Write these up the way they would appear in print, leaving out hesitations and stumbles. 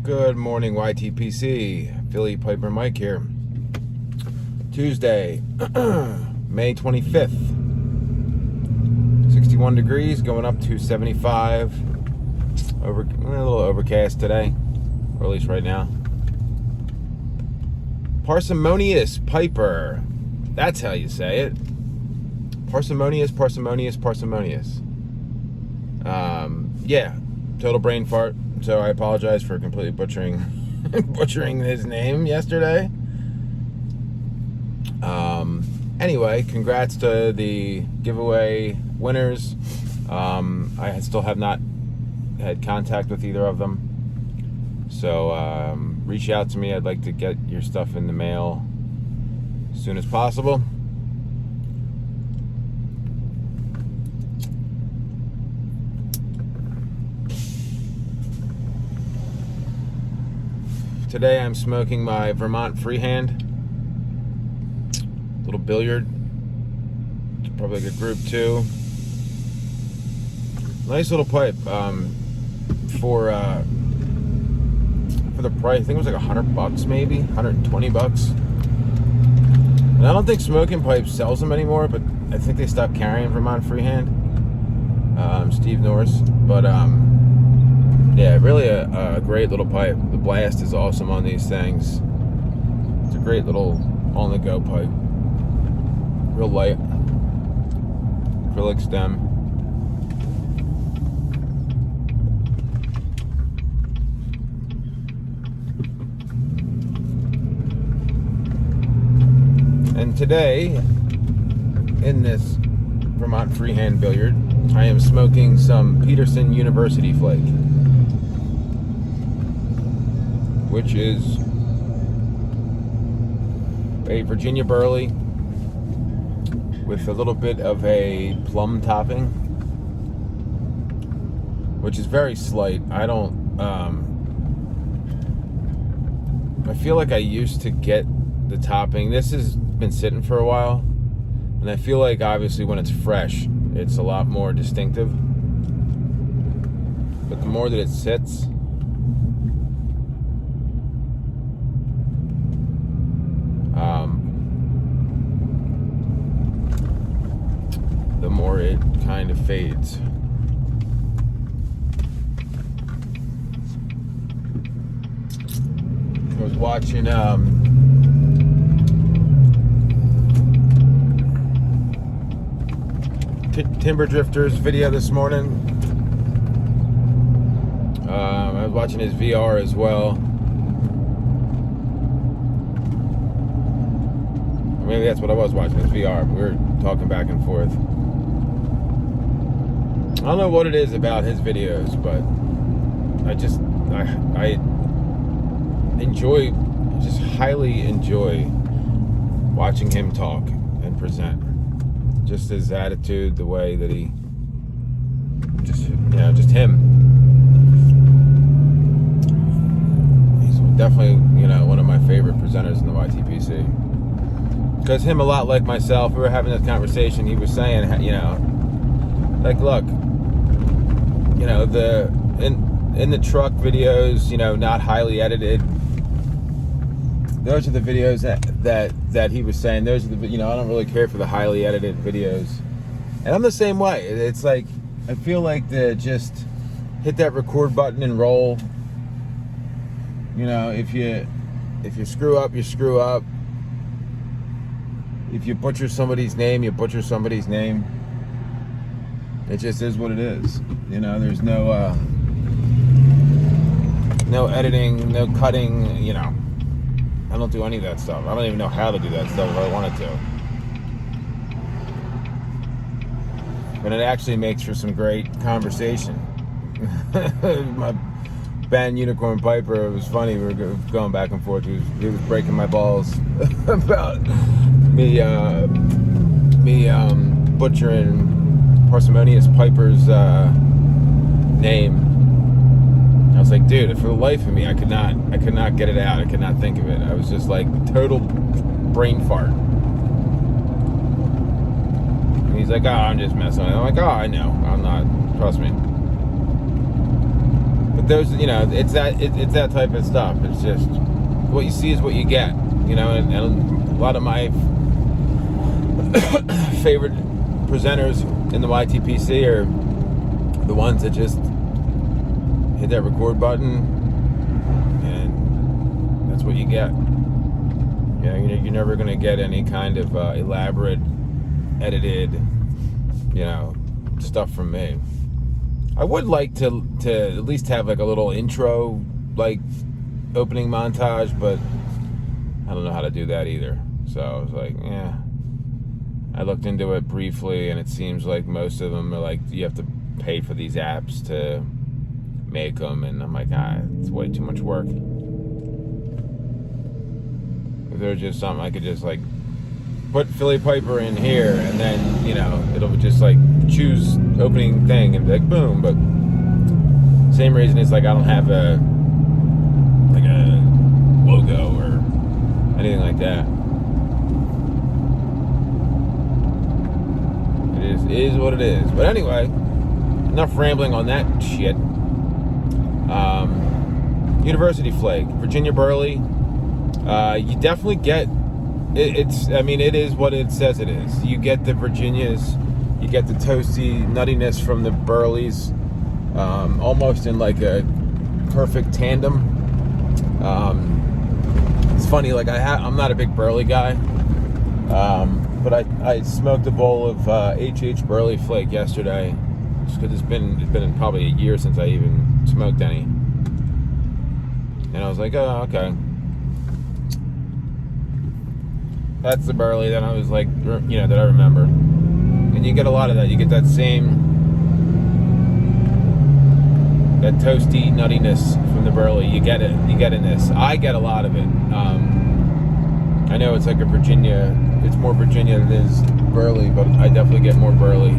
Good morning, YTPC. Philly Piper Mike here. Tuesday, May 25th. 61 degrees, going up to 75. A little overcast today, or at least right now. Parsimonious Piper. That's how you say it. Parsimonious. Yeah, total brain fart. So I apologize for completely butchering his name yesterday. Anyway, congrats to the giveaway winners. I still have not had contact with either of them. So reach out to me. I'd like to get your stuff in the mail as soon as possible. Today I'm smoking my Vermont Freehand. Little billiard. It's probably like a group 2. Nice little pipe. For the price, I think it was like $100 maybe, $120. And I don't think Smoking Pipe sells them anymore, but I think they stopped carrying Vermont Freehand. Steve Norris. But yeah, really a great little pipe. The blast is awesome on these things. It's a great little on-the-go pipe. Real light. Acrylic stem. And today, in this Vermont Freehand billiard, I am smoking some Peterson University Flake, which is a Virginia Burley with a little bit of a plum topping, which is very slight. I feel like I used to get the topping. This has been sitting for a while, and I feel like obviously when it's fresh, it's a lot more distinctive. But the more that it sits, the more it kind of fades. I was watching Timber Drifter's video this morning. I was watching his VR as well. Maybe that's what I was watching, his VR. We were talking back and forth. I don't know what it is about his videos, but I enjoy, just highly enjoy watching him talk and present. Just his attitude, the way that he, just him. He's definitely, one of my favorite presenters in the YTPC. Because him, a lot like myself, we were having this conversation. He was saying, like, look, in the truck videos, not highly edited. Those are the videos that he was saying. Those are the, I don't really care for the highly edited videos. And I'm the same way. It's like, I feel like to just hit that record button and roll. If you screw up, you screw up. If you butcher somebody's name, you butcher somebody's name. It just is what it is. There's no editing, no cutting, I don't do any of that stuff. I don't even know how to do that stuff if I wanted to. But it actually makes for some great conversation. My band Unicorn Piper, it was funny. We were going back and forth. He was breaking my balls about me butchering Parsimonious Piper's name. I was like, dude, for the life of me, I could not get it out. I could not think of it. I was just like total brain fart. And he's like, oh, I'm just messing with it. I'm like, oh, I know. I'm not. Trust me. But those, it's that type of stuff. It's just what you see is what you get, and a lot of my favorite presenters in the YTPC are the ones that just hit that record button, and that's what you get. You're never going to get any kind of elaborate, edited, stuff from me. I would like to at least have like a little intro, like opening montage, but I don't know how to do that either. So I was like, I looked into it briefly, and it seems like most of them are like, you have to pay for these apps to make them, and I'm like, it's way too much work. If there was just something I could just like put Philly Piper in here, and then it'll just like choose opening thing and be like boom. But same reason it's like I don't have a logo or anything like that. It is what it is. But anyway, enough rambling on that shit. University Flake, Virginia Burley. You definitely get it. It is what it says it is. You get the Virginias, you get the toasty nuttiness from the Burleys, almost in like a perfect tandem. It's funny, like I'm not a big Burley guy, but I smoked a bowl of H.H. Burley Flake yesterday, just because it's been probably a year since I even smoked any, and I was like, oh, okay. That's the Burley that I was like, that I remember. And you get a lot of that. You get that toasty nuttiness from the Burley. You get in this. I get a lot of it. I know it's like it's more Virginia than it is Burley, but I definitely get more Burley,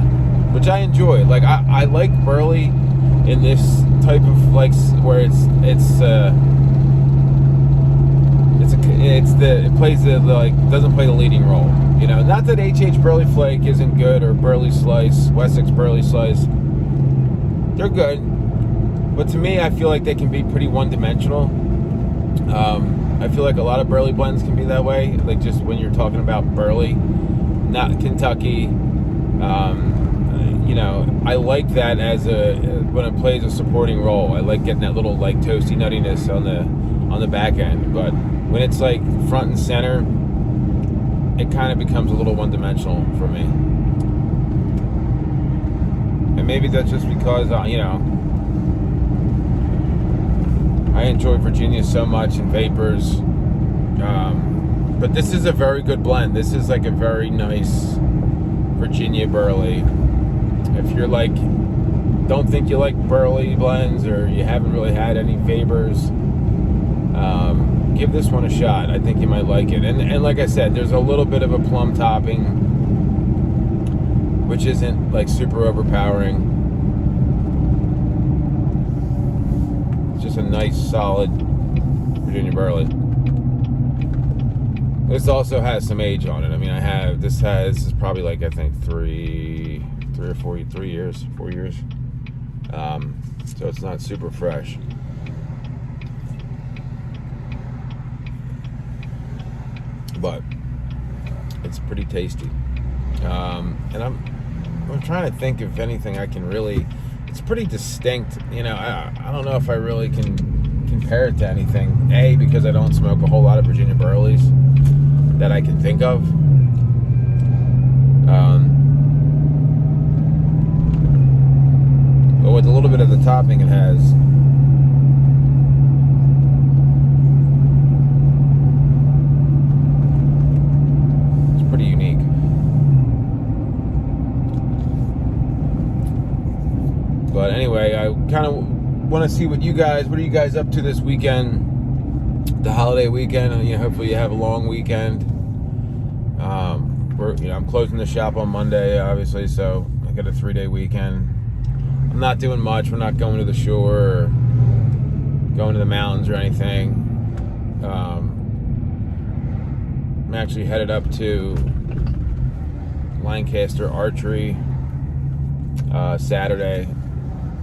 which I enjoy. Like I like Burley in this type of like where it plays the doesn't play the leading role. Not that H.H. Burley Flake isn't good, or Burley Slice, Wessex Burley Slice. They're good, but to me, I feel like they can be pretty one-dimensional. I feel like a lot of Burley blends can be that way. Like just when you're talking about Burley, not Kentucky. I like that as when it plays a supporting role. I like getting that little like toasty nuttiness on the back end, but when it's like front and center, it kind of becomes a little one-dimensional for me. And maybe that's just because I enjoy Virginia so much and Vapors. But this is a very good blend. This is like a very nice Virginia Burley. If you're like, don't think you like Burley blends, or you haven't really had any Vapors, give this one a shot. I think you might like it. And like I said, there's a little bit of a plum topping, which isn't like super overpowering. It's just a nice, solid Virginia Burley. This also has some age on it. This is probably like, I think 4 years. So it's not super fresh. But it's pretty tasty. And I'm trying to think of anything I can really. It's pretty distinct. I don't know if I really can compare it to anything. A, because I don't smoke a whole lot of Virginia Burleys that I can think of. But with a little bit of the topping it has, it's pretty unique. But anyway, I kind of want to see what are you guys up to this weekend, the holiday weekend. Hopefully you have a long weekend. I'm closing the shop on Monday, obviously, so I got a 3-day weekend. I'm not doing much. We're not going to the shore or going to the mountains or anything. I'm actually headed up to Lancaster Archery Saturday.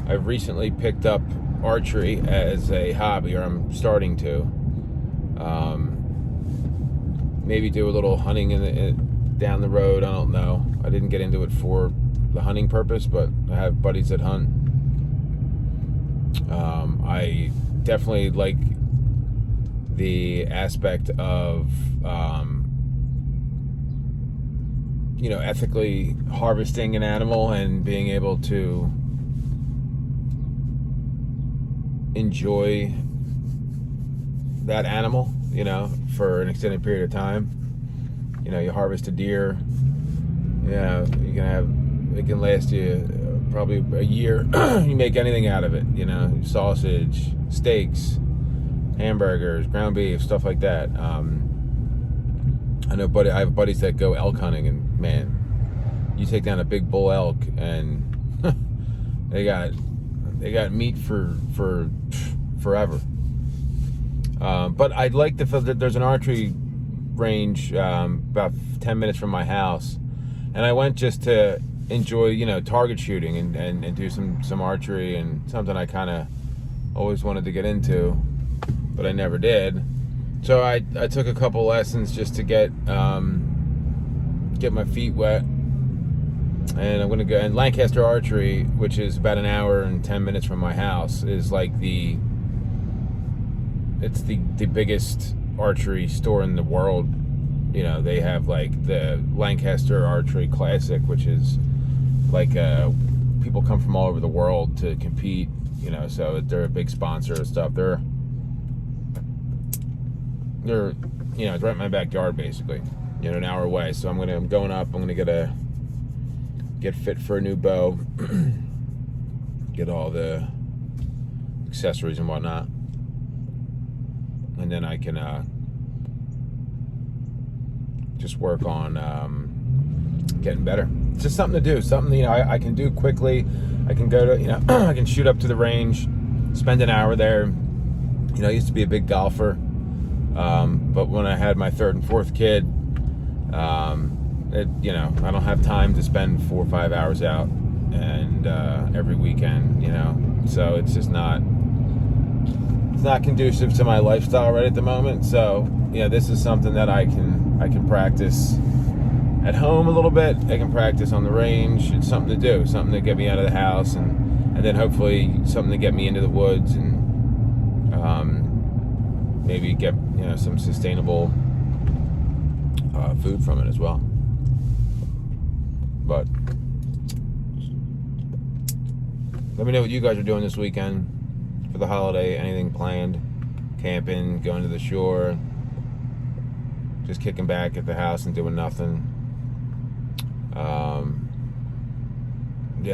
I've recently picked up archery as a hobby, or I'm starting to. Maybe do a little hunting down the road. I don't know. I didn't get into it for the hunting purpose, but I have buddies that hunt. I definitely like the aspect of ethically harvesting an animal and being able to enjoy that animal, for an extended period of time. You harvest a deer, it can last you probably a year. You make anything out of it, sausage, steaks, hamburgers, ground beef, stuff like that. I have buddies that go elk hunting, and man, you take down a big bull elk and they got meat for forever. But I'd like to feel that there's an archery range about 10 minutes from my house, and I went just to enjoy target shooting and do some archery, and something I kind of always wanted to get into, but I never did. So I took a couple lessons just to get my feet wet, and I'm gonna go. And Lancaster Archery, which is about an hour and 10 minutes from my house, is like it's the biggest archery store in the world. They have like the Lancaster Archery Classic, which is like people come from all over the world to compete. So they're a big sponsor of stuff. They're it's right in my backyard, basically, an hour away. So I'm going up. I'm gonna get fit for a new bow, get all the accessories and whatnot, and then I can just work on getting better. It's just something to do, something I can do quickly. I can go to I can shoot up to the range, spend an hour there. I used to be a big golfer. But when I had my third and fourth kid, I don't have time to spend 4 or 5 hours out and every weekend, so it's just not conducive to my lifestyle right at the moment. So this is something that I can practice at home a little bit. I can practice on the range. It's something to do, something to get me out of the house, and then hopefully something to get me into the woods, and maybe get some sustainable food from it as well. But let me know what you guys are doing this weekend for the holiday. Anything planned? Camping, going to the shore, just kicking back at the house and doing nothing.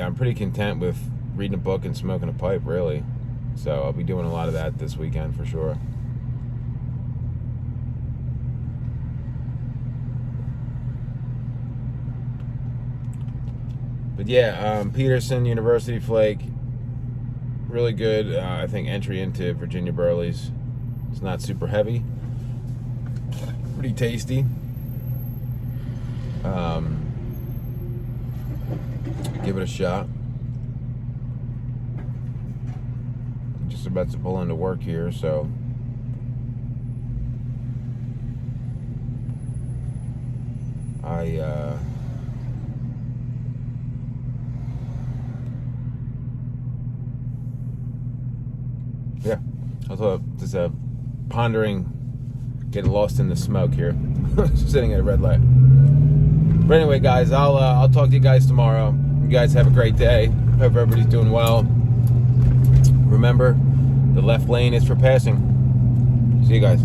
I'm pretty content with reading a book and smoking a pipe, really. So I'll be doing a lot of that this weekend for sure. But Peterson, University Flake, really good. I think entry into Virginia Burleys. It's not super heavy. Pretty tasty. Give it a shot. Just about to pull into work here, so I was just pondering, getting lost in the smoke here, sitting at a red light. But anyway, guys, I'll talk to you guys tomorrow. You guys have a great day. Hope everybody's doing well. Remember, the left lane is for passing. See you guys.